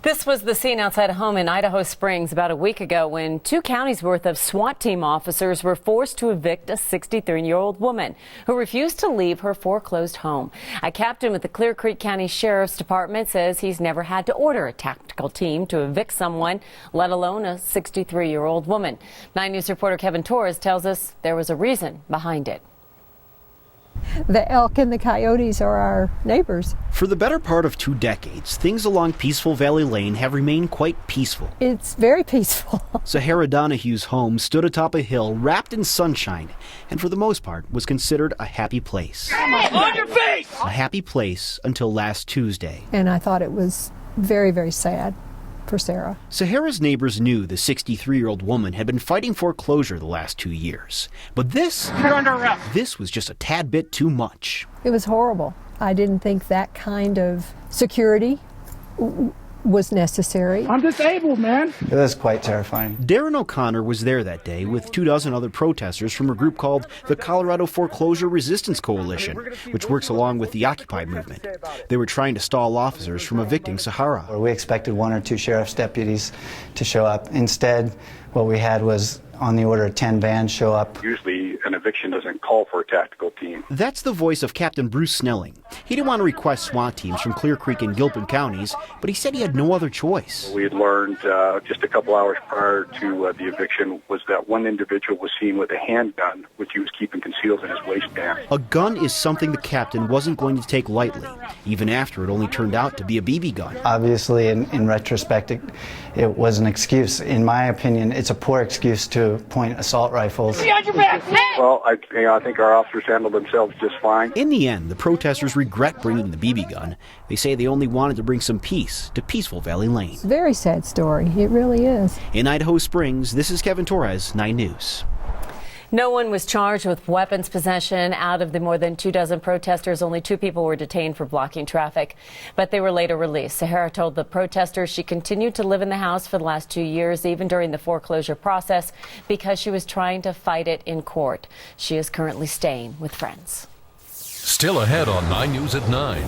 This was the scene outside a home in Idaho Springs about a week ago when 2 counties worth of SWAT team officers were forced to evict a 63-year-old woman who refused to leave her foreclosed home. A captain with the Clear Creek County Sheriff's Department says he's never had to order a tactical team to evict someone, let alone a 63-year-old woman. 9 News reporter Kevin Torres tells us there was a reason behind it. The elk and the coyotes are our neighbors. For the better part of 2 decades, things along Peaceful Valley Lane have remained quite peaceful. It's very peaceful. Sahara Donahue's home stood atop a hill wrapped in sunshine and for the most part was considered a happy place. On your face! A happy place until last Tuesday. And I thought it was very, very sad for Sarah. Sahara's neighbors knew the 63-year-old woman had been fighting foreclosure the last 2 years. But this was just a tad bit too much. It was horrible. I didn't think that kind of security was necessary. I'm disabled, man. It was quite terrifying. Darren O'Connor was there that day with 24 other protesters from a group called the Colorado Foreclosure Resistance Coalition, which works along with the Occupy movement. They were trying to stall officers from evicting Sahara. We expected 1 or 2 sheriff's deputies to show up. Instead, what we had was on the order of 10 vans show up. Usually an eviction doesn't call for a tactical team. That's the voice of Captain Bruce Snelling. He didn't want to request SWAT teams from Clear Creek and Gilpin counties, but he said he had no other choice. We had learned just a couple hours prior to the eviction was that one individual was seen with a handgun, which he was keeping concealed in his waistband. A gun is something the captain wasn't going to take lightly, even after it only turned out to be a BB gun. Obviously, in retrospect, it was an excuse. In my opinion, it's a poor excuse to point assault rifles. Behind your back! Well, I think our officers handled themselves just fine. In the end, the protesters regret bringing the BB gun. They say they only wanted to bring some peace to Peaceful Valley Lane. It's a very sad story. It really is. In Idaho Springs, this is Kevin Torres, 9 News. No one was charged with weapons possession. Out of the more than 24 protesters, only 2 people were detained for blocking traffic, but they were later released. Sahara told the protesters she continued to live in the house for the last 2 years, even during the foreclosure process, because she was trying to fight it in court. She is currently staying with friends. Still ahead on 9 News at 9.